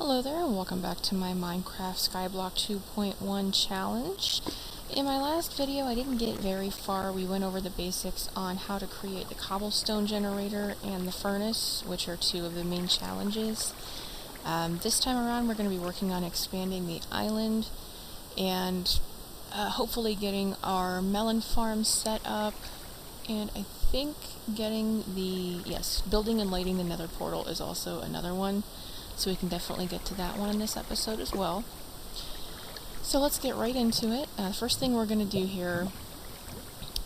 Hello there and welcome back to my Minecraft Skyblock 2.1 challenge. In my last video I didn't get very far. We went over the basics on how to create the cobblestone generator and the furnace, which are two of the main challenges. This time around we're going to be working on expanding the island and hopefully getting our melon farm set up, and I think getting building and lighting the Nether portal is also another one. So we can definitely get to that one in this episode as well. So let's get right into it. First thing we're going to do here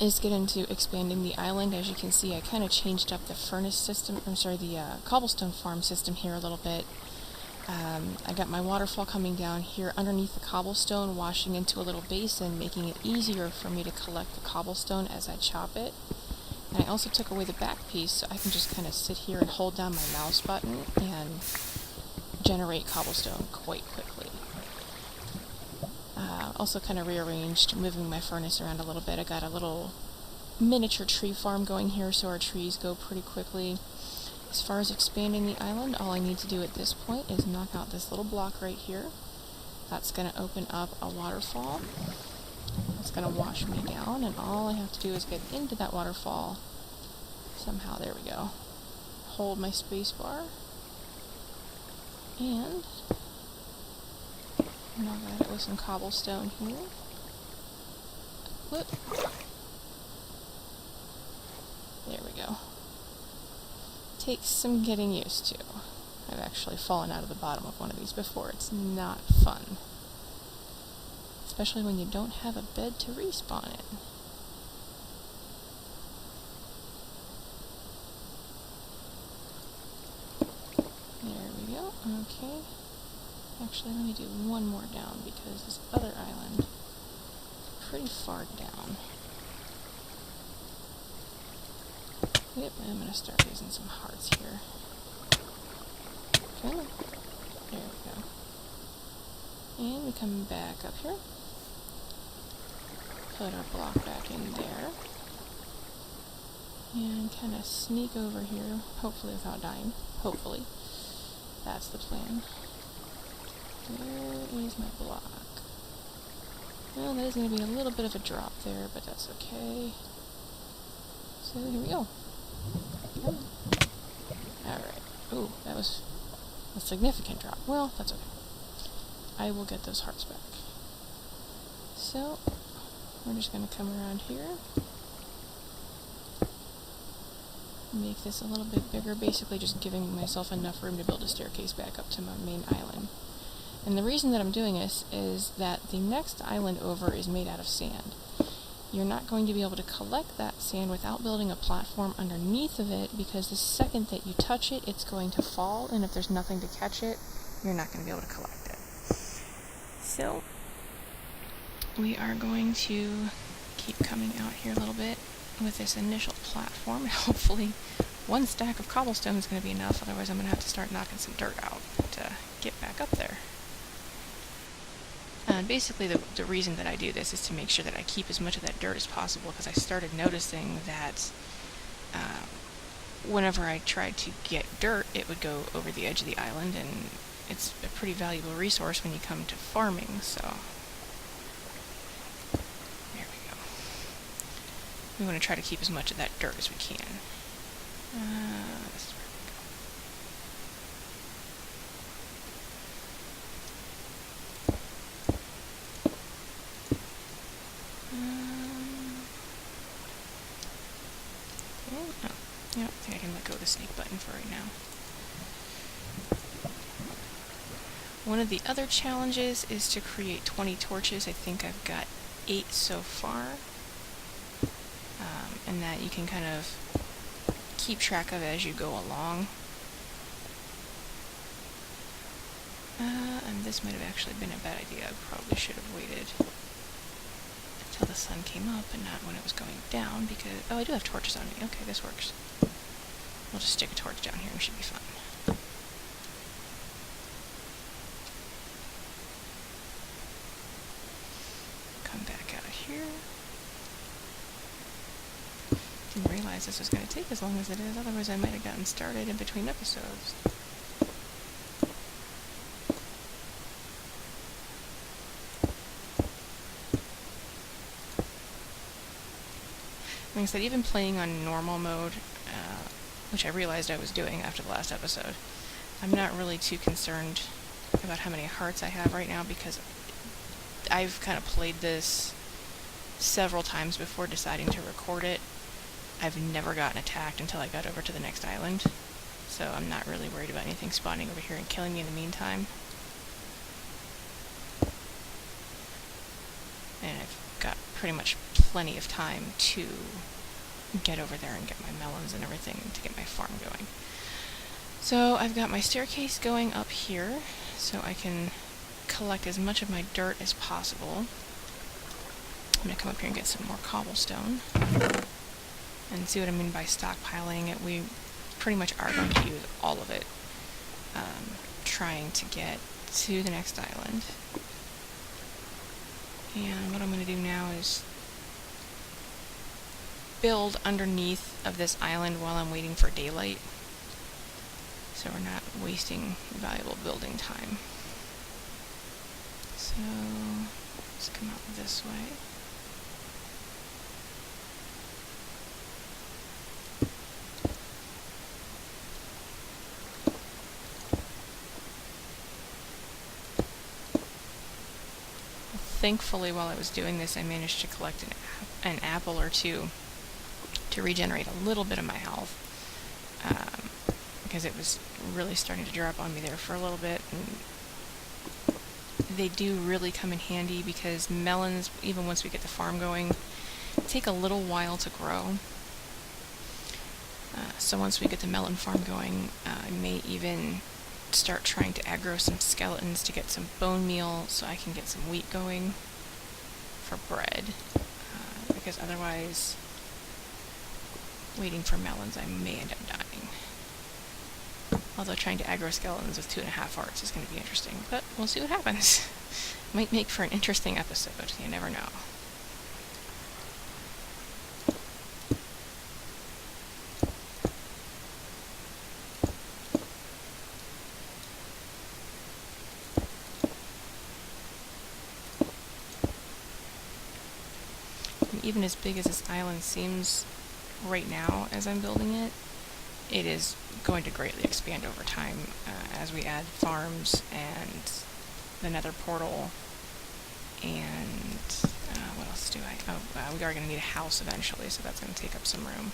is get into expanding the island. As you can see, I kind of changed up the cobblestone farm system here a little bit. I got my waterfall coming down here underneath the cobblestone, washing into a little basin, making it easier for me to collect the cobblestone as I chop it. And I also took away the back piece so I can just kind of sit here and hold down my mouse button and generate cobblestone quite quickly. Also kind of rearranged, moving my furnace around a little bit. I got a little miniature tree farm going here so our trees go pretty quickly. As far as expanding the island, all I need to do at this point is knock out this little block right here. That's going to open up a waterfall. It's going to wash me down, and all I have to do is get into that waterfall. Somehow, there we go. Hold my space bar. And knock at it with some cobblestone here. Whoop. There we go. Takes some getting used to. I've actually fallen out of the bottom of one of these before. It's not fun. Especially when you don't have a bed to respawn in. There we go. Okay. Actually, let me do one more down because this other island is pretty far down. Yep, I'm going to start using some hearts here. Okay. There we go. And we come back up here. Put our block back in there. And kind of sneak over here, hopefully without dying. Hopefully. That's the plan. Where is my block? Well, there's going to be a little bit of a drop there, but that's okay. So here we go. Alright. Ooh, that was a significant drop. Well, that's okay. I will get those hearts back. So, we're just going to come around here. Make this a little bit bigger, basically just giving myself enough room to build a staircase back up to my main island. And the reason that I'm doing this is that the next island over is made out of sand. You're not going to be able to collect that sand without building a platform underneath of it, because the second that you touch it, it's going to fall, and if there's nothing to catch it, you're not going to be able to collect it. So, we are going to keep coming out here a little bit with this initial platform, and hopefully one stack of cobblestone is going to be enough, otherwise I'm going to have to start knocking some dirt out to get back up there. And basically the reason that I do this is to make sure that I keep as much of that dirt as possible, because I started noticing that whenever I tried to get dirt, it would go over the edge of the island, and it's a pretty valuable resource when you come to farming, so there we go. We want to try to keep as much of that dirt as we can. This is where we go. I think I can let go of the snake button for right now. One of the other challenges is to create 20 torches. I think I've got 8 so far. And that you can kind of keep track of as you go along. And this might have actually been a bad idea. I probably should have waited until the sun came up and not when it was going down, because... Oh, I do have torches on me. Okay, this works. We'll just stick a torch down here and we should be fine. Come back out here. Didn't realize this was going to take as long as it is, otherwise I might have gotten started in between episodes. Like I said, even playing on normal mode, which I realized I was doing after the last episode, I'm not really too concerned about how many hearts I have right now, because I've kind of played this several times before deciding to record it. I've never gotten attacked until I got over to the next island, so I'm not really worried about anything spawning over here and killing me in the meantime. And I've got pretty much plenty of time to get over there and get my melons and everything to get my farm going. So I've got my staircase going up here, so I can collect as much of my dirt as possible. I'm going to come up here and get some more cobblestone. And see what I mean by stockpiling it. We pretty much are going to use all of it, trying to get to the next island. And what I'm going to do now is build underneath of this island while I'm waiting for daylight, so we're not wasting valuable building time. So let's come out this way. Thankfully, while I was doing this, I managed to collect an apple or two to regenerate a little bit of my health, because it was really starting to drop on me there for a little bit. And they do really come in handy, because melons, even once we get the farm going, take a little while to grow. So once we get the melon farm going, I may even start trying to aggro some skeletons to get some bone meal so I can get some wheat going for bread, because otherwise, waiting for melons, I may end up dying. Although trying to aggro skeletons with 2.5 hearts is going to be interesting, but we'll see what happens. Might make for an interesting episode, you never know. Even as big as this island seems right now as I'm building it, it is going to greatly expand over time as we add farms and the Nether portal, and what else do I... Oh, we are going to need a house eventually, so that's going to take up some room.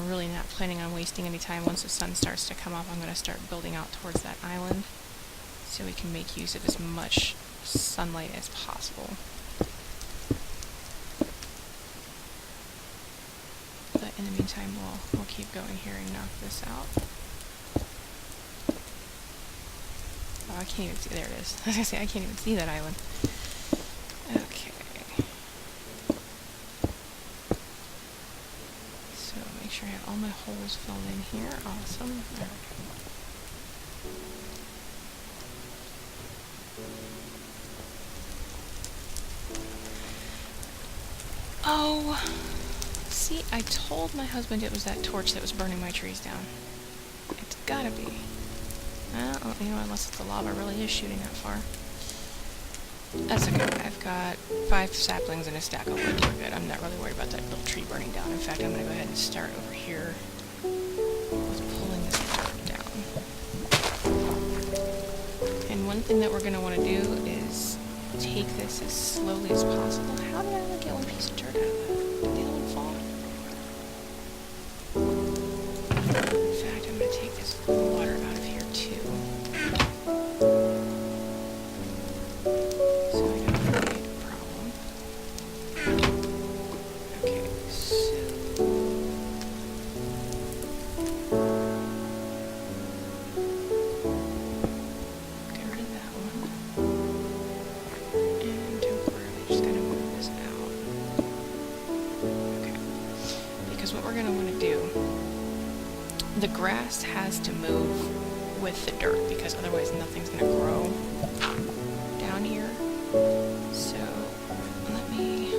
Really not planning on wasting any time. Once the sun starts to come up, I'm going to start building out towards that island so we can make use of as much sunlight as possible. But in the meantime, we'll keep going here and knock this out. Oh, I can't even see. There it is. I was going to say, I can't even see that island. Okay. Make sure I have all my holes filled in here. Awesome. There we go. Oh, see, I told my husband it was that torch that was burning my trees down. It's gotta be. Well, you know, unless the lava really is shooting that far. That's okay. I've got 5 saplings and a stack of wood. We're good. I'm not really worried about that little tree burning down. In fact, I'm going to go ahead and start over here with pulling this dirt down. And one thing that we're going to want to do is take this as slowly as possible. How did I only get one piece of dirt out of that? Did the other one fall? In fact, I'm going to take this water out of here too. The grass has to move with the dirt, because otherwise nothing's going to grow down here. So let me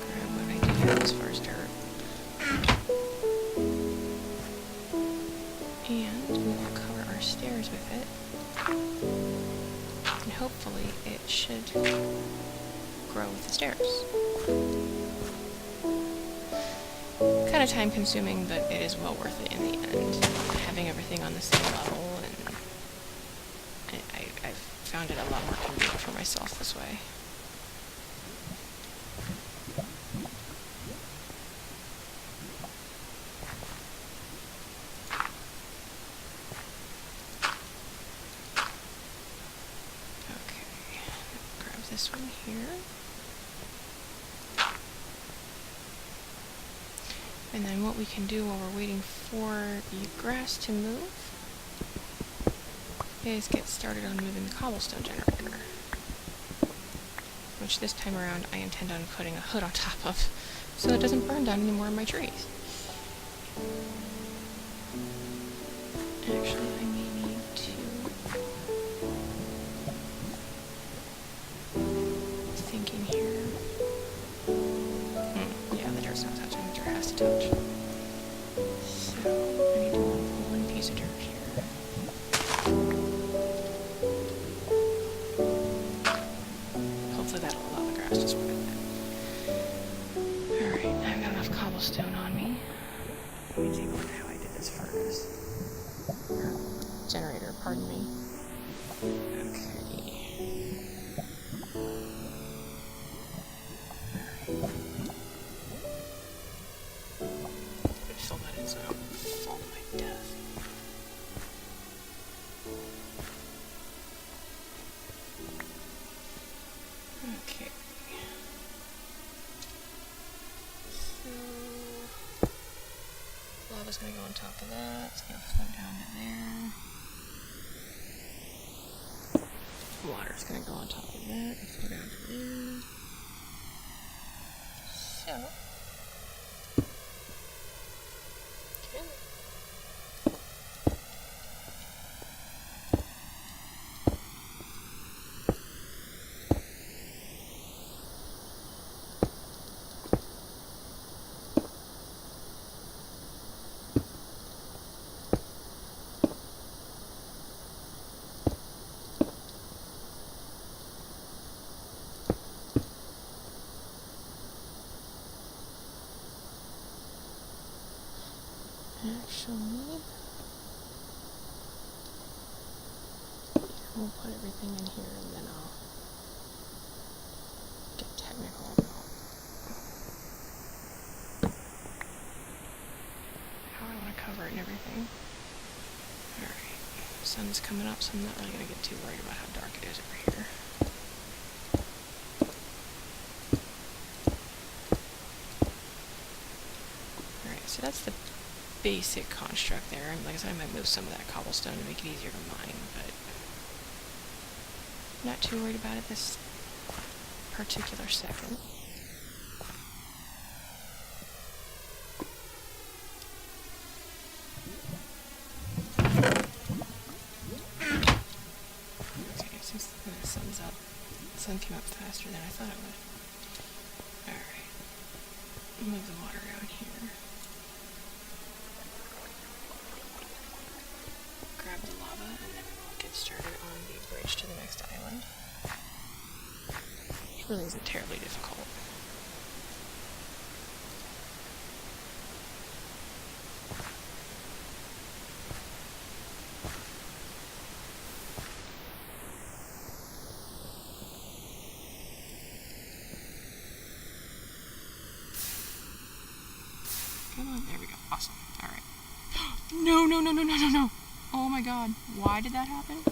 grab what I do have as far as dirt. And hopefully it should grow with the stairs. Kind of time consuming, but it is well worth it in the end. Having everything on the same level, and I've found it a lot more convenient for myself this way. This one here. And then what we can do while we're waiting for the grass to move is get started on moving the cobblestone generator. Which this time around I intend on putting a hood on top of so it doesn't burn down any more of my trees. Actually, I may need to... thinking here. Yeah, the dirt's not touching. The dirt has to touch. So, I need to pull one piece of dirt here. Hopefully that'll allow the grass to spread. Alright, I've got enough cobblestone on me. Let me take a look at how I did this furnace. Generator, pardon me. Okay. Fill that in so I don't fall to my death. Okay. So lava's gonna go on top of that. It's gonna flow down to there. Water's gonna go on top of that and flow down to there. So actually, we'll put everything in here and then I'll get technical about how I want to cover it and everything. Alright, sun's coming up, so I'm not really going to get too worried about how dark it is over here. Alright, so that's the basic construct there. And like I said, I might move some of that cobblestone to make it easier to mine, but not too worried about it this particular second. Okay, since the sun's up, the sun came up faster than I thought it would. Alright, move the water down here. Grab the lava, and then we'll get started on the bridge to the next island. Which really isn't terribly difficult. Come on, there we go. Awesome. Alright. No, no, no, no, no, no, no! Oh my god, why did that happen?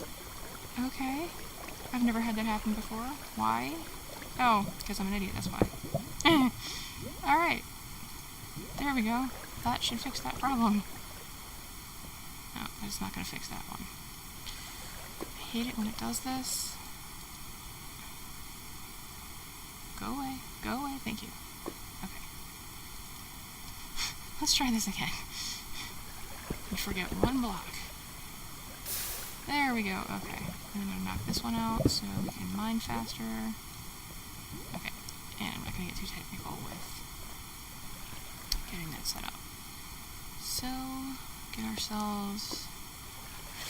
Okay. I've never had that happen before. Why? Oh, because I'm an idiot, that's why. Alright. There we go. That should fix that problem. No, but it's not going to fix that one. I hate it when it does this. Go away. Go away. Thank you. Okay. Let's try this again. We forget one block. There we go, okay. I'm gonna knock this one out so we can mine faster. Okay, and I'm not gonna get too technical with getting that set up. So, get ourselves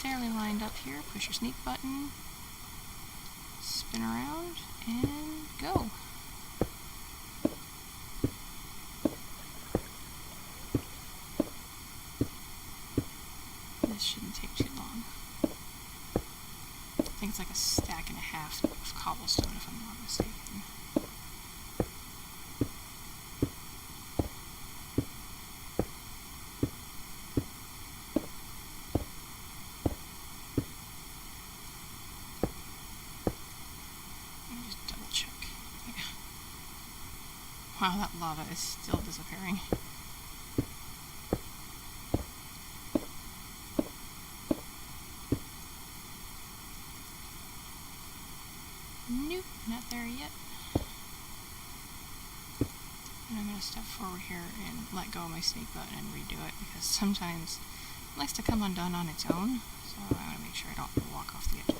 fairly lined up here. Push your sneak button, spin around, and go. This shouldn't take too long. I think it's like a stack and a half of cobblestone if I'm not mistaken. Wow, that lava is still disappearing. Nope, not there yet. And I'm going to step forward here and let go of my sneak button and redo it because sometimes it likes to come undone on its own. So I want to make sure I don't walk off the edge